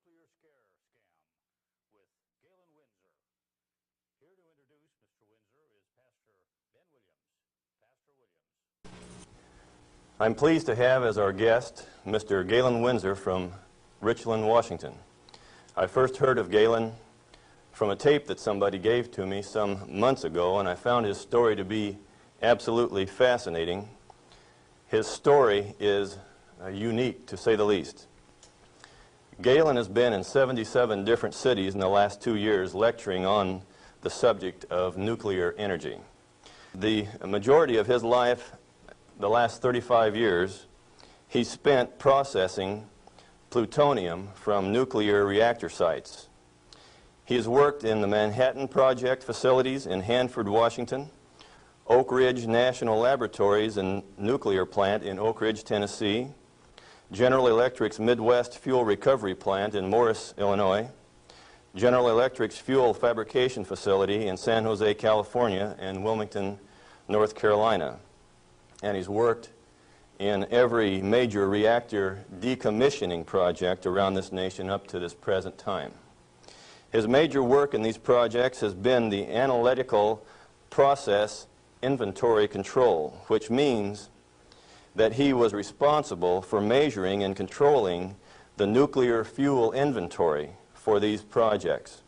nuclear scare scam with Galen Winsor. Here to introduce Mr. Winsor is Pastor Ben Williams. Pastor Williams. I'm pleased to have as our guest Mr. Galen Winsor from Richland, Washington. I first heard of Galen from a tape that somebody gave to me some months ago, and I found his story to be absolutely fascinating. His story is unique, to say the least. Galen has been in 77 different cities in the last 2 years lecturing on the subject of nuclear energy. The majority of his life, the last 35 years, he spent processing plutonium from nuclear reactor sites. He has worked in the Manhattan Project facilities in Hanford, Washington, Oak Ridge National Laboratories and Nuclear Plant in Oak Ridge, Tennessee, General Electric's Midwest Fuel Recovery Plant in Morris, Illinois, General Electric's Fuel Fabrication Facility in San Jose, California, and Wilmington, North Carolina. And he's worked in every major reactor decommissioning project around this nation up to this present time. His major work in these projects has been the analytical process inventory control, which means that he was responsible for measuring and controlling the nuclear fuel inventory for these projects.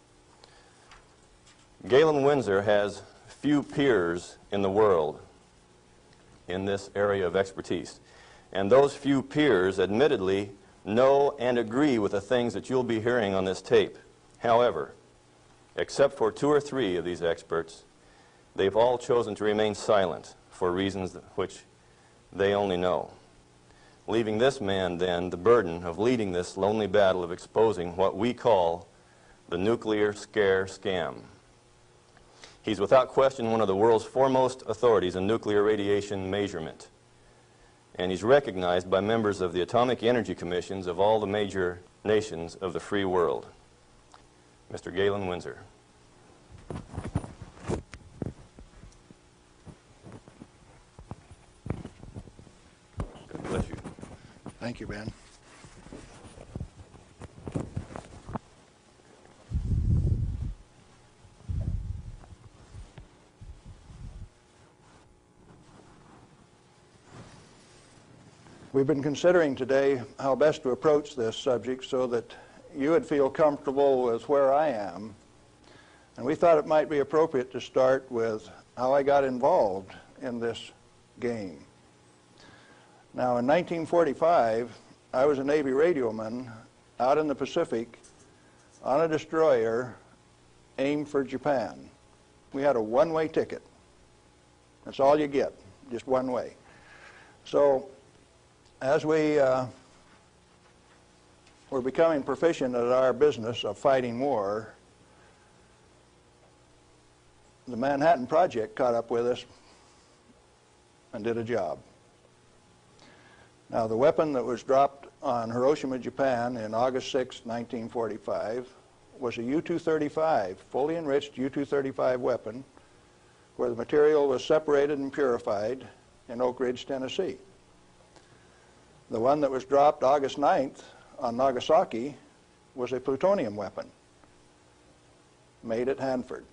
Galen Winsor has few peers in the world in this area of expertise. And those few peers admittedly know and agree with the things that you'll be hearing on this tape. However, except for 2 or 3 of these experts, they've all chosen to remain silent for reasons which they only know, leaving this man then the burden of leading this lonely battle of exposing what we call the nuclear scare scam. He's without question one of the world's foremost authorities in nuclear radiation measurement, and he's recognized by members of the Atomic Energy Commissions of all the major nations of the free world. Mr. Galen Winsor. God bless you. Thank you, Ben. We've been considering today how best to approach this subject so that you would feel comfortable with where I am. And we thought it might be appropriate to start with how I got involved in this game. Now, in 1945, I was a Navy radioman out in the Pacific on a destroyer aimed for Japan. We had a one-way ticket. That's all you get, just one way. So, as we were becoming proficient at our business of fighting war, the Manhattan Project caught up with us and did a job. Now, the weapon that was dropped on Hiroshima, Japan in August 6, 1945 was a U-235, fully enriched U-235 weapon, where the material was separated and purified in Oak Ridge, Tennessee. The one that was dropped August 9th on Nagasaki was a plutonium weapon made at Hanford.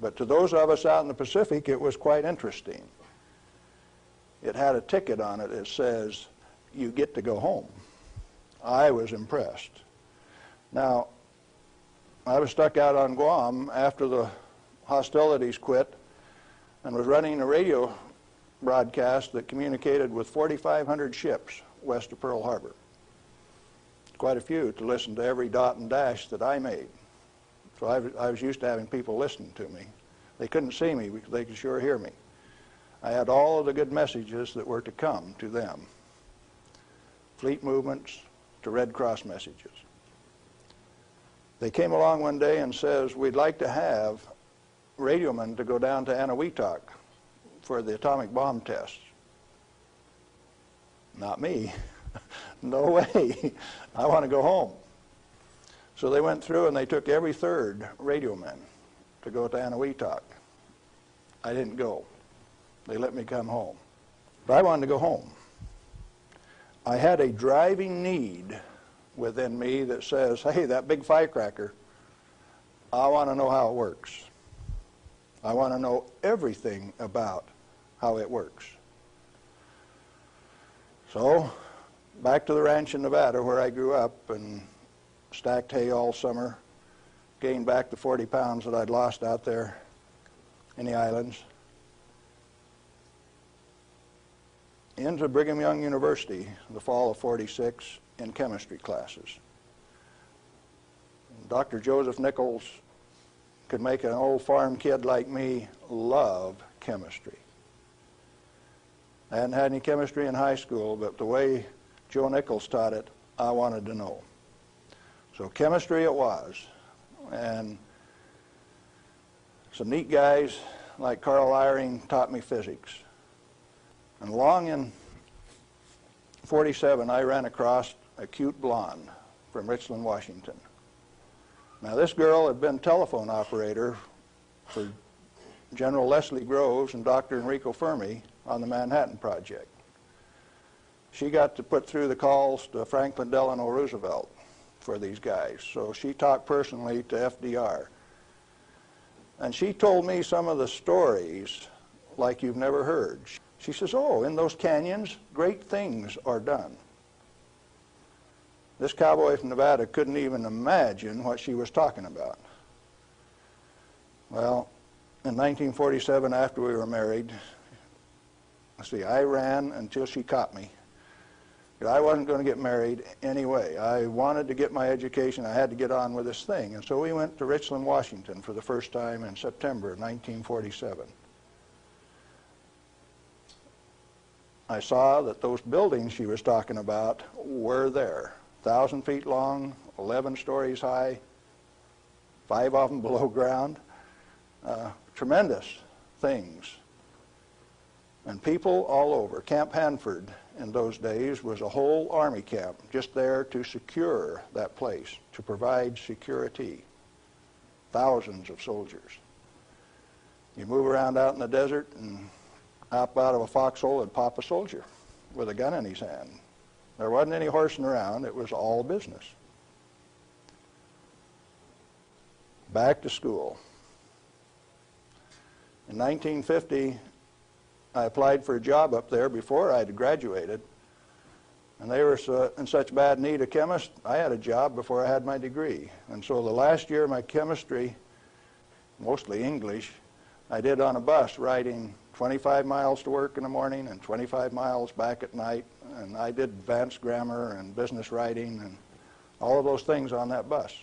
But to those of us out in the Pacific, it was quite interesting. It had a ticket on it that says, "You get to go home." I was impressed. Now, I was stuck out on Guam after the hostilities quit and was running a radio broadcast that communicated with 4,500 ships west of Pearl Harbor. Quite a few to listen to every dot and dash that I made. So I was used to having people listen to me. They couldn't see me, but they could sure hear me. I had all of the good messages that were to come to them. Fleet movements to Red Cross messages. They came along one day and says, "We'd like to have radiomen to go down to Eniwetok for the atomic bomb tests." Not me. No way. I want to go home. So they went through and they took every 3rd radioman to go to Eniwetok. I didn't go. They let me come home. But I wanted to go home. I had a driving need within me that says, hey, that big firecracker, I want to know how it works. I want to know everything about how it works. So, back to the ranch in Nevada where I grew up and stacked hay all summer, gained back the 40 pounds that I'd lost out there in the islands. Into Brigham Young University in the fall of '46 in chemistry classes. Dr. Joseph Nichols could make an old farm kid like me love chemistry. I hadn't had any chemistry in high school, but the way Joe Nichols taught it, I wanted to know. So chemistry it was. And some neat guys like Carl Eyring taught me physics. And along in '47, I ran across a cute blonde from Richland, Washington. Now this girl had been telephone operator for General Leslie Groves and Dr. Enrico Fermi on the Manhattan Project. She got to put through the calls to Franklin Delano Roosevelt for these guys, so she talked personally to FDR. And she told me some of the stories like you've never heard. She says, oh, in those canyons, great things are done. This cowboy from Nevada couldn't even imagine what she was talking about. Well, in 1947, after we were married, I ran until she caught me. I wasn't going to get married anyway. I wanted to get my education. I had to get on with this thing. And so we went to Richland, Washington for the first time in September 1947. I saw that those buildings she was talking about were there. 1,000 feet long, 11 stories high, 5 of them below ground. Tremendous things. And people all over. Camp Hanford in those days was a whole army camp just there to secure that place, to provide security. Thousands of soldiers. You move around out in the desert and hop out of a foxhole and pop a soldier with a gun in his hand. There wasn't any horsing around. It was all business. Back to school. In 1950, I applied for a job up there before I had graduated, and they were in such bad need of chemists, I had a job before I had my degree. And so the last year of my chemistry, mostly English, I did on a bus, riding 25 miles to work in the morning and 25 miles back at night, and I did advanced grammar and business writing and all of those things on that bus.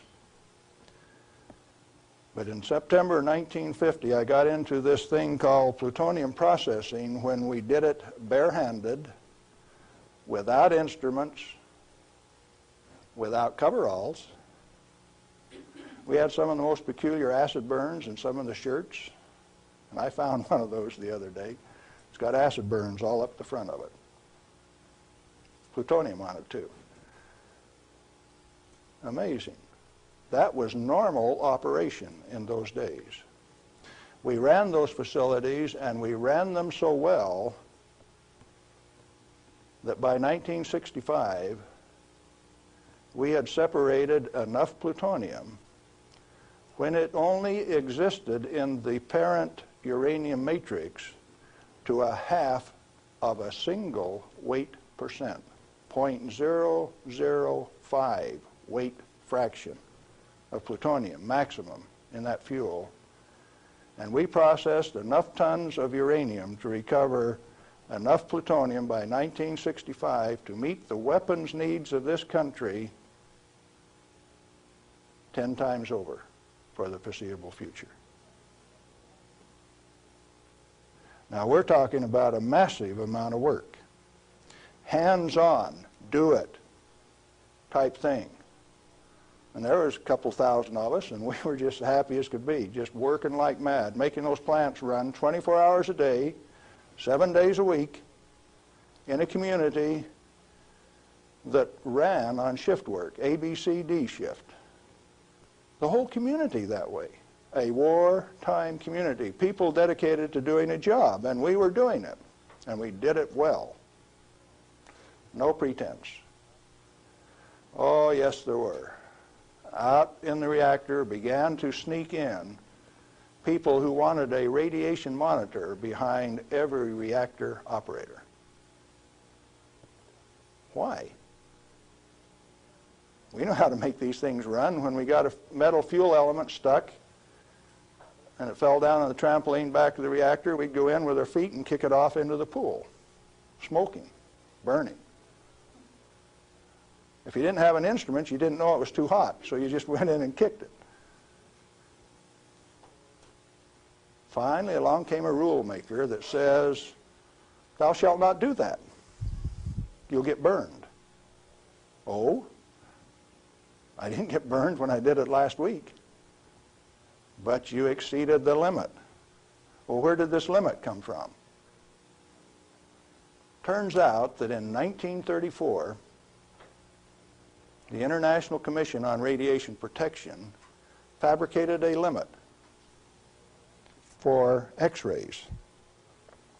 But in September 1950, I got into this thing called plutonium processing when we did it barehanded, without instruments, without coveralls. We had some of the most peculiar acid burns in some of the shirts, and I found one of those the other day. It's got acid burns all up the front of it. Plutonium on it, too. Amazing. That was normal operation in those days. We ran those facilities, and we ran them so well that by 1965, we had separated enough plutonium when it only existed in the parent uranium matrix to a half of a single weight percent, 0.005 weight fraction of plutonium maximum in that fuel. And we processed enough tons of uranium to recover enough plutonium by 1965 to meet the weapons needs of this country 10 times over for the foreseeable future. Now we're talking about a massive amount of work. Hands-on, do it type thing. And there was a couple thousand of us, and we were just happy as could be, just working like mad, making those plants run 24 hours a day, 7 days a week, in a community that ran on shift work, ABCD shift. The whole community that way. A wartime community, people dedicated to doing a job, and we were doing it, and we did it well. No pretense. Oh, yes, there were. Out in the reactor began to sneak in people who wanted a radiation monitor behind every reactor operator. Why? We know how to make these things run. When we got a metal fuel element stuck and it fell down on the trampoline back of the reactor, we'd go in with our feet and kick it off into the pool, smoking, burning. If you didn't have an instrument, you didn't know it was too hot, so you just went in and kicked it. Finally, along came a rule maker that says, thou shalt not do that. You'll get burned. Oh? I didn't get burned when I did it last week. But you exceeded the limit. Well, where did this limit come from? Turns out that in 1934, the International Commission on Radiation Protection fabricated a limit for X-rays.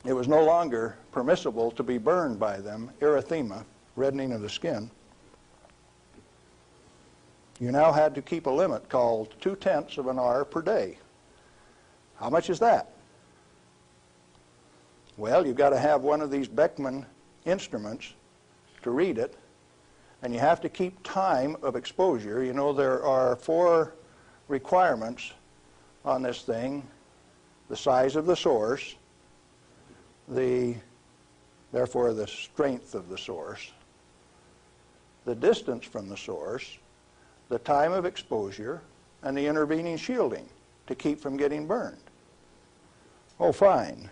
It was no longer permissible to be burned by them, erythema, reddening of the skin. You now had to keep a limit called 0.2 of an hour per day. How much is that? Well, you've got to have one of these Beckman instruments to read it, and you have to keep time of exposure. You know, there are 4 requirements on this thing: the size of the source, therefore the strength of the source, the distance from the source, the time of exposure, and the intervening shielding to keep from getting burned. Oh, fine.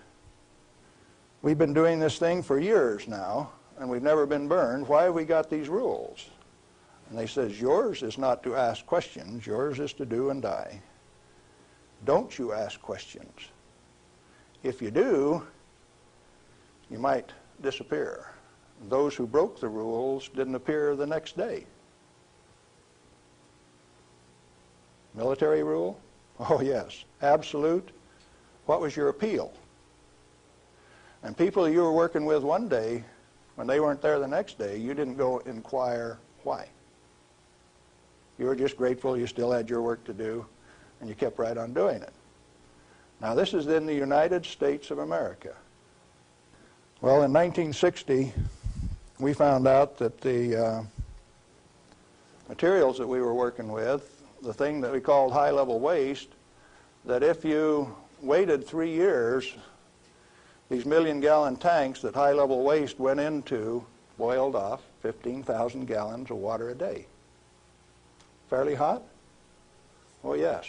We've been doing this thing for years now, and we've never been burned. Why have we got these rules? And they says, yours is not to ask questions, yours is to do and die. Don't you ask questions. If you do, you might disappear. Those who broke the rules didn't appear the next day. Military rule? Oh, yes. Absolute. What was your appeal? And people you were working with one day, when they weren't there the next day, you didn't go inquire why. You were just grateful you still had your work to do, and you kept right on doing it. Now, this is in the United States of America. Well, in 1960, we found out that the materials that we were working with, the thing that we called high-level waste, that if you waited 3 years, these million-gallon tanks that high-level waste went into boiled off 15,000 gallons of water a day. Fairly hot? Oh, yes.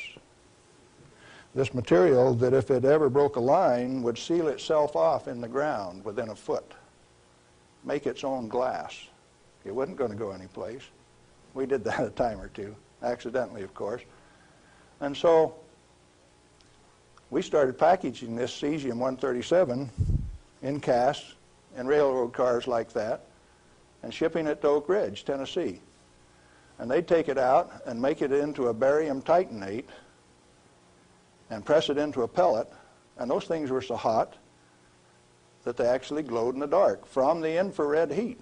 This material, that if it ever broke a line, would seal itself off in the ground within a foot, make its own glass. It wasn't going to go anyplace. We did that a time or two, accidentally, of course. And so we started packaging this cesium-137 in casks in railroad cars like that and shipping it to Oak Ridge, Tennessee. And they'd take it out and make it into a barium titanate and press it into a pellet, and those things were so hot that they actually glowed in the dark from the infrared heat.